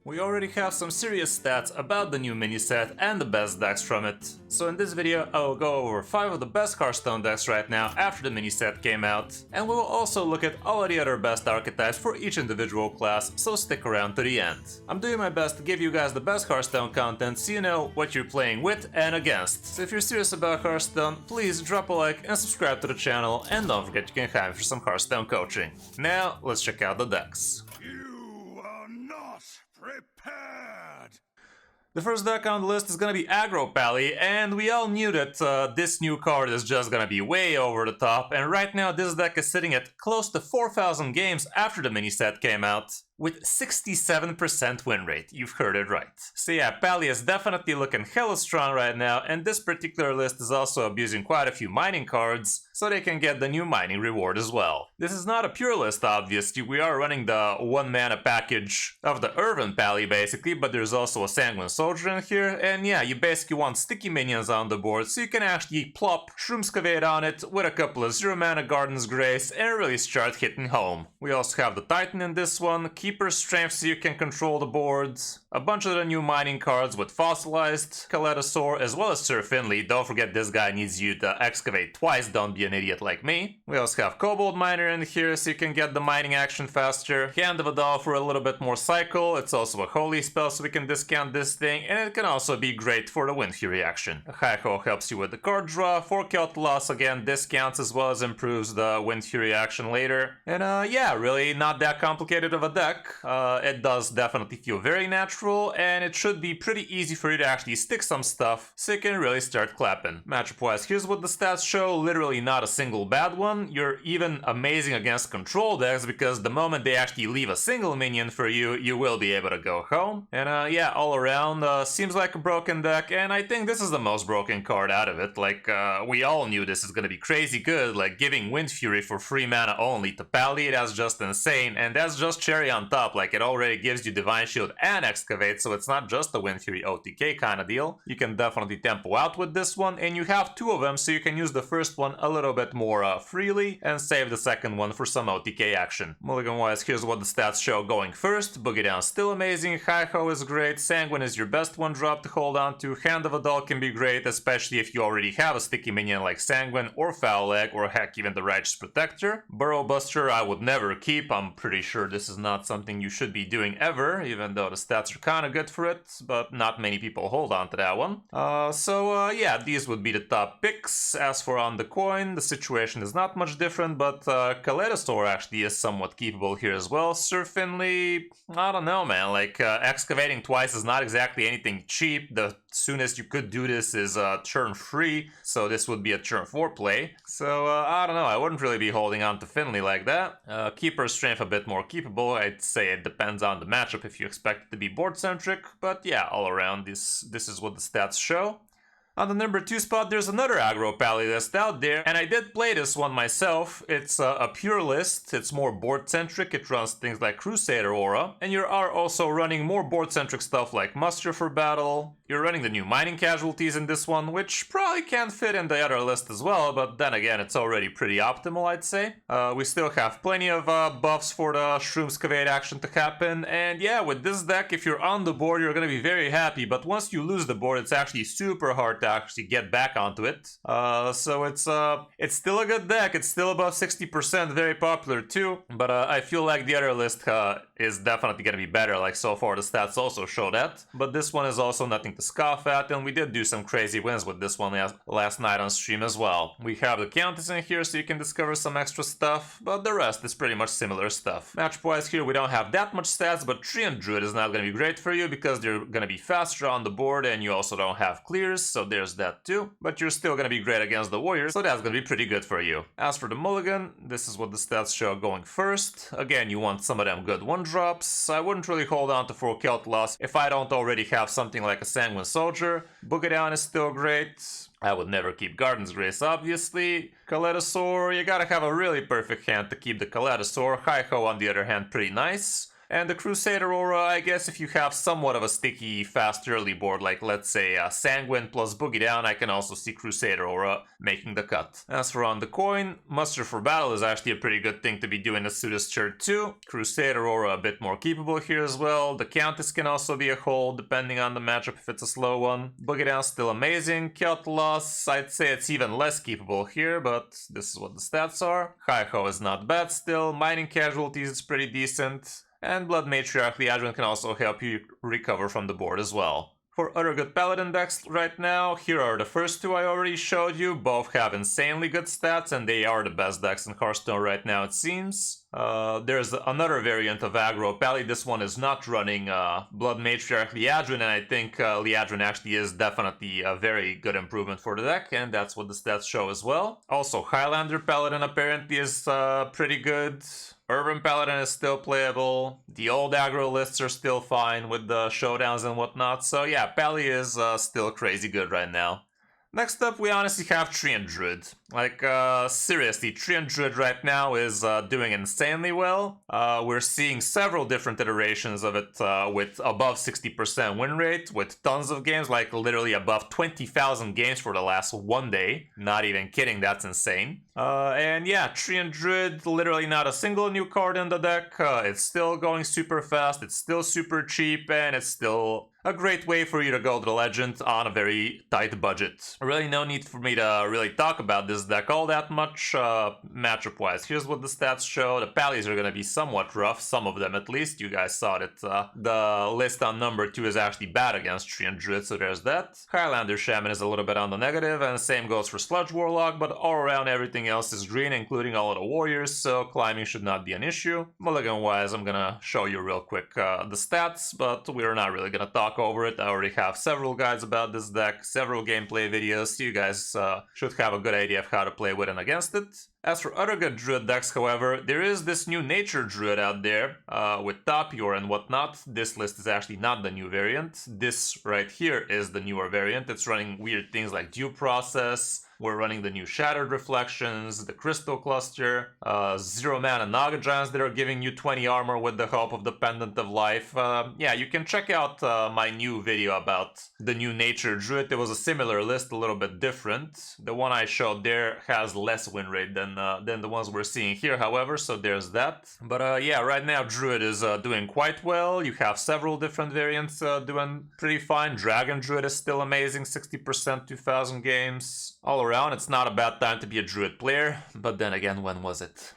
We already have some serious stats about the new mini set and the best decks from it. So in this video I will go over 5 of the best Hearthstone decks right now after the mini set came out, and we will also look at all of the other best archetypes for each individual class, so stick around to the end. I'm doing my best to give you guys the best Hearthstone content so you know what you're playing with and against. So if you're serious about Hearthstone, please drop a like and subscribe to the channel, and don't forget you can hire for some Hearthstone coaching. Now let's check out the decks. You are not prepared! The first deck on the list is gonna be Aggro Pally, and we all knew that this new card is just gonna be way over the top, and right now this deck is sitting at close to 4,000 games after the mini set came out, with 67% win rate. You've heard it right. So yeah, Pally is definitely looking hella strong right now, and this particular list is also abusing quite a few mining cards, so they can get the new mining reward as well. This is not a pure list, obviously. We are running the 1 mana package of the Irvin Pally basically, but there's also a Sanguine Soldier in here, and yeah, you basically want sticky minions on the board, so you can actually plop Shroomscavate on it with a couple of 0 mana Garden's Grace and really start hitting home. We also have the Titan in this one, Keeper's Strength so you can control the boards, a bunch of the new mining cards with Fossilized, Kaletasaur, as well as Sir Finley. Don't forget this guy needs you to excavate twice, don't be an idiot like me. We also have Kobold Miner in here so you can get the mining action faster, Hand of a Doll for a little bit more cycle, it's also a holy spell so we can discount this thing, and it can also be great for the Wind Fury action. Hi-Ho helps you with the card draw, 4 Count Loss again discounts as well as improves the Wind Fury action later, and yeah, really not that complicated of a deck. It does definitely feel very natural, and it should be pretty easy for you to actually stick some stuff, so you can really start clapping. Matchup wise, here's what the stats show, literally not a single bad one. You're even amazing against control decks, because the moment they actually leave a single minion for you, you will be able to go home. And yeah, all around, seems like a broken deck, and I think this is the most broken card out of it. Like, we all knew this is gonna be crazy good, like giving Wind Fury for 3 mana only to Pally, that's just insane, and that's just cherry on top. Like, it already gives you Divine Shield and Excavate, so it's not just a Wind Fury OTK kind of deal. You can definitely tempo out with this one, and you have 2 of them, so you can use the first one a little bit more freely, and save the second one for some OTK action. Mulligan-wise, here's what the stats show going first. Boogie Down still amazing, Hi-Ho is great, Sanguine is your best one drop to hold on to, Hand of a Doll can be great, especially if you already have a sticky minion like Sanguine or Foul Leg, or heck, even the Righteous Protector. Burrow Buster I would never keep, I'm pretty sure this is not something you should be doing ever, even though the stats are kind of good for it, but not many people hold on to that one. So yeah, these would be the top picks. As for on the coin, the situation is not much different, but Kaletasaur actually is somewhat keepable here as well. Sir Finley, I don't know, man, like excavating twice is not exactly anything cheap. The soonest you could do this is turn 3, so this would be a turn 4 play. So I don't know, I wouldn't really be holding on to Finley like that. Keeper's Strength a bit more keepable, I'd say it depends on the matchup if you expect it to be board-centric, but yeah, all around this is what the stats show. On the number 2 spot, there's another Aggro Pally list out there, and I did play this one myself. It's a pure list, it's more board-centric, it runs things like Crusader Aura, and you are also running more board-centric stuff like Muster for Battle. You're running the new Mining Casualties in this one, which probably can fit in the other list as well, but then again, it's already pretty optimal, I'd say. We still have plenty of buffs for the Shroomscavate action to happen, and yeah, with this deck, if you're on the board, you're gonna be very happy, but once you lose the board, it's actually super hard to actually get back onto it. So it's still a good deck, it's still above 60%, very popular too, but I feel like the other list is definitely gonna be better, like so far the stats also show that, but this one is also nothing to scoff at, and we did do some crazy wins with this one last night on stream as well. We have the Countess in here so you can discover some extra stuff, but the rest is pretty much similar stuff. Matchup wise here we don't have that much stats, but Treant Druid is not gonna be great for you because they're gonna be faster on the board, and you also don't have clears, so there's that too, but you're still gonna be great against the Warriors, so that's gonna be pretty good for you. As for the Mulligan, this is what the stats show going first. Again, you want some of them good 1-drops. I wouldn't really hold on to 4 Count Loss if I don't already have something like a Sanguine Soldier. Boogie Down is still great. I would never keep Garden's Grace, obviously. Kaletasaur, you gotta have a really perfect hand to keep the Kaletasaur. Hi-Ho, on the other hand, pretty nice. And the Crusader Aura, I guess if you have somewhat of a sticky, fast early board, like let's say Sanguine plus Boogie Down, I can also see Crusader Aura making the cut. As for on the coin, Muster for Battle is actually a pretty good thing to be doing as Suitus Tier 2. Crusader Aura a bit more keepable here as well. The Countess can also be a hold, depending on the matchup if it's a slow one. Boogie Down still amazing. Kjotlas, I'd say it's even less keepable here, but this is what the stats are. Hi-Ho is not bad still. Mining Casualties is pretty decent. And Blood Matriarch Liadrin can also help you recover from the board as well. For other good Paladin decks right now, here are the first two I already showed you. Both have insanely good stats and they are the best decks in Hearthstone right now, it seems. There's another variant of aggro Pally. This one is not running Blood Matriarch Liadrin, and I think Liadrin actually is definitely a very good improvement for the deck, and that's what the stats show as well. Also, Highlander Paladin apparently is pretty good. Urban Paladin is still playable. The old aggro lists are still fine with the showdowns and whatnot. So yeah, Pally is still crazy good right now. Next up, we honestly have Treant Druid. Like, seriously, Treant Druid right now is doing insanely well. We're seeing several different iterations of it with above 60% win rate, with tons of games, like literally above 20,000 games for the last one day. Not even kidding, that's insane. And yeah, Treant Druid, literally not a single new card in the deck. It's still going super fast, it's still super cheap, and it's still a great way for you to go to the Legend on a very tight budget. Really no need for me to really talk about this deck all that much matchup-wise. Here's what the stats show. The Pallies are gonna be somewhat rough, some of them at least. You guys saw that the list on number 2 is actually bad against Treant Druid, so there's that. Highlander Shaman is a little bit on the negative, and the same goes for Sludge Warlock, but all around everything else is green, including all of the warriors, so climbing should not be an issue. Mulligan-wise, I'm gonna show you real quick the stats, but we're not really gonna talk over it. I already have several guides about this deck, several gameplay videos, so you guys should have a good idea of how to play with and against it. As for other good Druid decks, however, there is this new Nature Druid out there with Tapior and whatnot. This list is actually not the new variant. This right here is the newer variant. It's running weird things like Due Process. We're running the new Shattered Reflections, the Crystal Cluster, 0-mana Naga Giants that are giving you 20 armor with the help of the Pendant of Life. Yeah, you can check out my new video about the new Nature Druid. There was a similar list, a little bit different. The one I showed there has less win rate than the ones we're seeing here, however, so there's that. But yeah, right now Druid is doing quite well. You have several different variants doing pretty fine. Dragon Druid is still amazing, 60%, 2,000 games. All around, it's not a bad time to be a Druid player, but then again, when was it?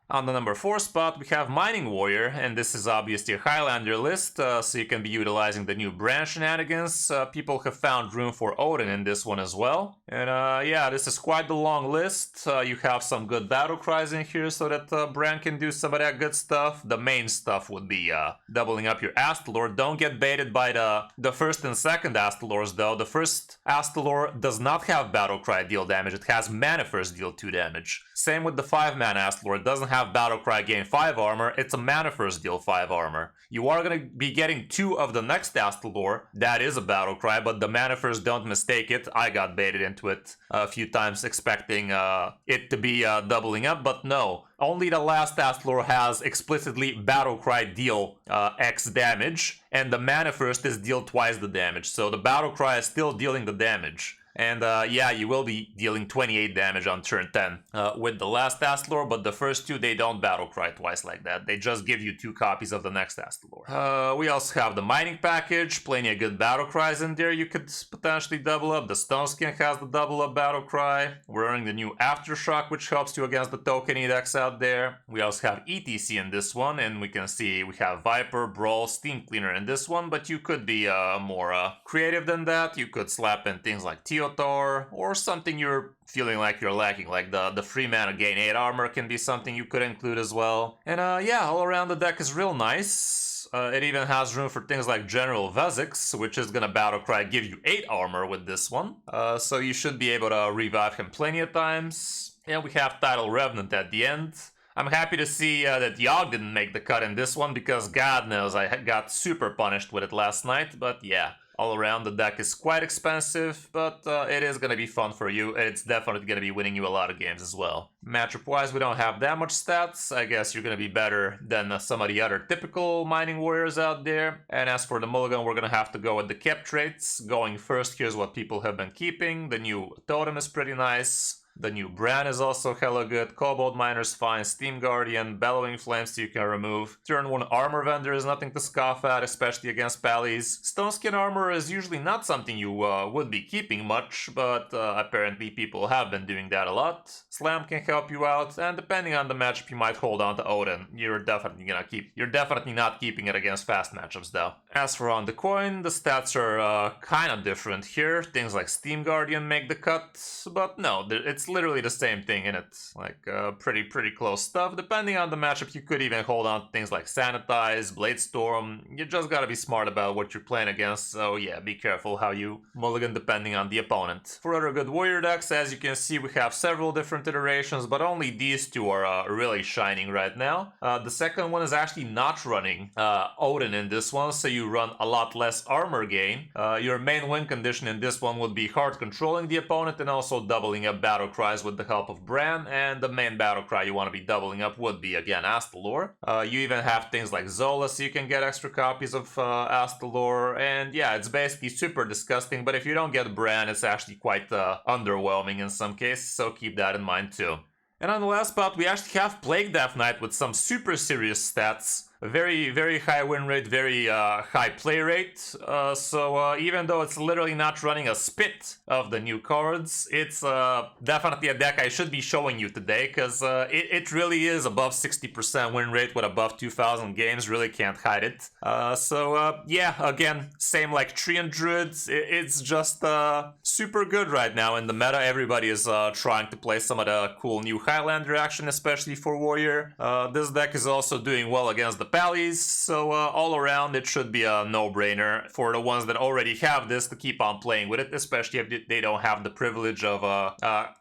On the number 4 spot, we have Mining Warrior, and this is obviously a Highlander list, so you can be utilizing the new brand shenanigans. People have found room for Odin in this one as well. And yeah, this is quite the long list. You have some good battle cries in here so that brand can do some of that good stuff. The main stuff would be doubling up your Astalor. Don't get baited by the first and second Astalors though. The first Astalor does not have battle cry deal damage, it has Mana First deal 2 damage. Same with the 5-mana Astalor, it doesn't have Battlecry gain 5 armor, it's a Mana First deal 5 armor. You are going to be getting 2 of the next Astalor, that is a Battlecry, but the Mana First, don't mistake it. I got baited into it a few times expecting it to be doubling up, but no. Only the last Astalor has explicitly Battlecry deal X damage, and the Mana First is deal twice the damage, so the Battlecry is still dealing the damage. And yeah, you will be dealing 28 damage on turn 10 with the last Astalor, but the first 2, they don't battle cry twice like that. They just give you 2 copies of the next Astalor. We also have the mining package, plenty of good battle cries in there you could potentially double up. The Stone Skin has the double up battle cry. We're running the new Aftershock, which helps you against the tokeny decks out there. We also have ETC in this one, and we can see we have Viper, Brawl, Steam Cleaner in this one, but you could be more creative than that. You could slap in things like or something you're feeling like you're lacking, like the free mana gain 8 armor can be something you could include as well. And yeah, all around the deck is real nice. It even has room for things like General Vezix, which is gonna Battlecry give you 8 armor with this one. So you should be able to revive him plenty of times. And we have Tidal Revenant at the end. I'm happy to see that Yogg didn't make the cut in this one, because God knows I got super punished with it last night, but yeah. All around, the deck is quite expensive, but it is going to be fun for you, and it's definitely going to be winning you a lot of games as well. Matchup-wise, we don't have that much stats. I guess you're going to be better than some of the other typical mining warriors out there. And as for the mulligan, we're going to have to go with the kept traits. Going first, here's what people have been keeping. The new totem is pretty nice. The new brand is also hella good. Cobalt Miner's fine. Steam Guardian, Bellowing Flames you can remove. Turn 1 Armor Vendor is nothing to scoff at, especially against Pallies. Stone Skin Armor is usually not something you would be keeping much, but apparently people have been doing that a lot. Slam can help you out, and depending on the matchup you might hold on to Odin. You're definitely not keeping it against fast matchups though. As for on the coin, the stats are kind of different here. Things like Steam Guardian make the cut, but no, it's literally the same thing in it. Like pretty close stuff. Depending on the matchup, you could even hold on to things like Sanitize, Blade Storm. You just gotta be smart about what you're playing against, so yeah, be careful how you mulligan depending on the opponent. For other good warrior decks, as you can see, we have several different iterations, but only these two are really shining right now. The second one is actually not running Odin in this one, so you run a lot less armor gain. Your main win condition in this one would be hard controlling the opponent and also doubling up battle cries with the help of Bran, and the main battle cry you want to be doubling up would be again Astalor. You even have things like Zola, so you can get extra copies of Astalor, and yeah, it's basically super disgusting, but if you don't get Bran, it's actually quite underwhelming in some cases, so keep that in mind too. And on the last spot, we actually have Plague Death Knight with some super serious stats. Very high win rate, very high play rate. So even though it's literally not running a spit of the new cards, it's definitely a deck I should be showing you today, because it really is above 60% win rate with above 2,000 games. Really can't hide it. Yeah, again, same like Tree and Druids. It's just super good right now in the meta. Everybody is trying to play some of the cool new Highlander action, especially for Warrior. This deck is also doing well against the Pallies, so all around it should be a no-brainer for the ones that already have this to keep on playing with it, especially if they don't have the privilege of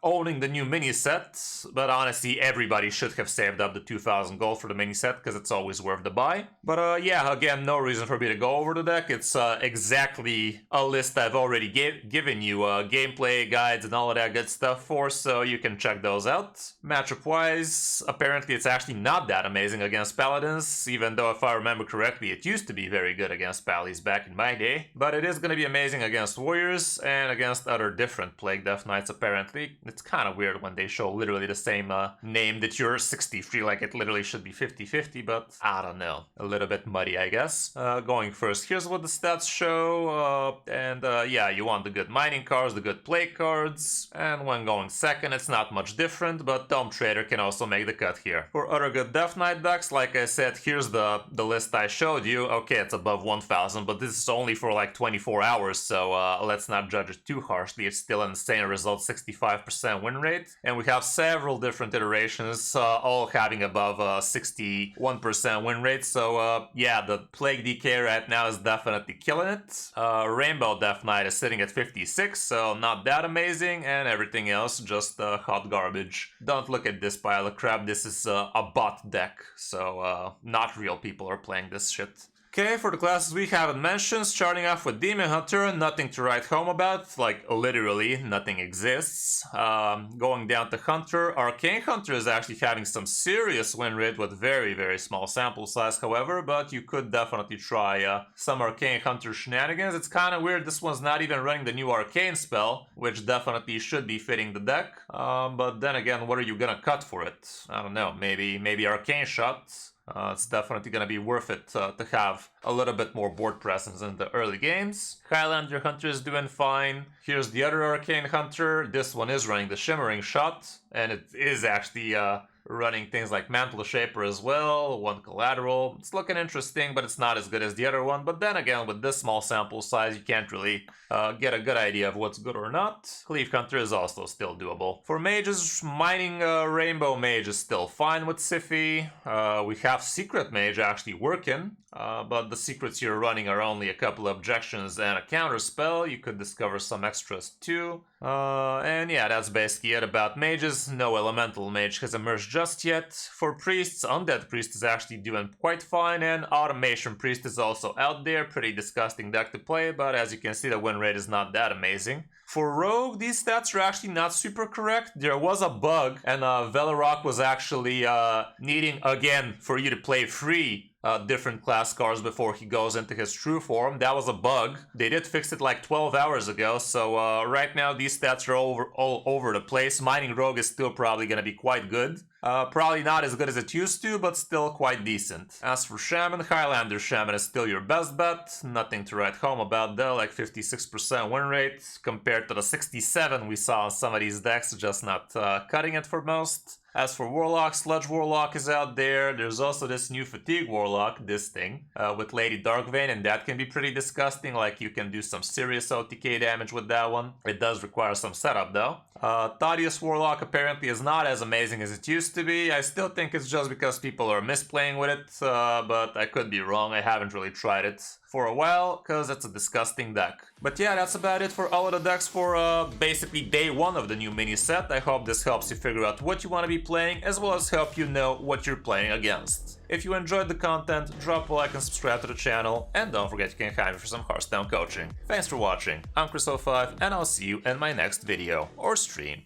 owning the new mini set. But honestly, everybody should have saved up the 2,000 gold for the mini set, because it's always worth the buy. But yeah, again, no reason for me to go over the deck. It's exactly a list I've already given you gameplay guides and all of that good stuff for, so you can check those out. Matchup-wise, apparently it's actually not that amazing against Paladins, even though if I remember correctly, it used to be very good against Pallies back in my day. But it is going to be amazing against Warriors and against other different Plague Death Knights, apparently. It's kind of weird when they show literally the same name that you're 60-free, like it literally should be 50-50, but I don't know. A little bit muddy, I guess. Going first, here's what the stats show, yeah, you want the good mining cards, the good plague cards, and when going second, it's not much different, but Tome Trader can also make the cut here. For other good Death Knight decks, like I said, here's the list I showed you. Okay, it's above 1,000, but this is only for like 24 hours, so let's not judge it too harshly. It's still an insane result, 65% win rate, and we have several different iterations, all having above 61% win rate, so yeah, the Plague DK right now is definitely killing it. Rainbow Death Knight is sitting at 56, so not that amazing, and everything else just hot garbage. Don't look at this pile of crap, this is a bot deck, so not real people are playing this shit. Okay, for the classes we haven't mentioned, starting off with Demon Hunter, nothing to write home about, like literally nothing exists. Going down to Hunter, Arcane Hunter is actually having some serious win rate with very small sample size, however, but you could definitely try some Arcane Hunter shenanigans. It's kind of weird, this one's not even running the new Arcane spell, which definitely should be fitting the deck, but then again, what are you gonna cut for it? I don't know, maybe Arcane Shot. It's definitely going to be worth it to have a little bit more board presence in the early games. Highlander Hunter is doing fine. Here's the other Arcane Hunter. This one is running the Shimmering Shot, and it is actually running things like Mantle Shaper as well, one collateral. It's looking interesting, but it's not as good as the other one. But then again, with this small sample size, you can't really get a good idea of what's good or not. Cleave Hunter is also still doable. For mages, mining Rainbow Mage is still fine with Siphi. We have Secret Mage actually working, but the secrets you're running are only a couple of objections and a counter spell. You could discover some extras too. And yeah, that's basically it about mages. No Elemental Mage has emerged just yet. For priests, Undead Priest is actually doing quite fine, and Automation Priest is also out there. Pretty disgusting deck to play, but as you can see, the win rate is not that amazing. For Rogue, these stats are actually not super correct. There was a bug, and Velarok was actually needing, again, for you to play free different class cards before he goes into his true form. That was a bug. They did fix it like 12 hours ago, so right now these stats are all over the place. Mining Rogue is still probably going to be quite good. Probably not as good as it used to, but still quite decent. As for Shaman, Highlander Shaman is still your best bet. Nothing to write home about though, like 56% win rate compared to the 67 we saw on some of these decks, just not cutting it for most. As for Warlock, Sludge Warlock is out there. There's also this new Fatigue Warlock, this thing, with Lady Darkvein, and that can be pretty disgusting. Like, you can do some serious OTK damage with that one. It does require some setup, though. Thaddeus Warlock apparently is not as amazing as it used to be. I still think it's just because people are misplaying with it, but I could be wrong. I haven't really tried it for a while, because it's a disgusting deck. But yeah, that's about it for all of the decks for basically day one of the new mini set. I hope this helps you figure out what you want to be playing, as well as help you know what you're playing against. If you enjoyed the content, drop a like and subscribe to the channel, and don't forget you can hire me for some Hearthstone coaching. Thanks for watching, I'm Kris05, and I'll see you in my next video or stream.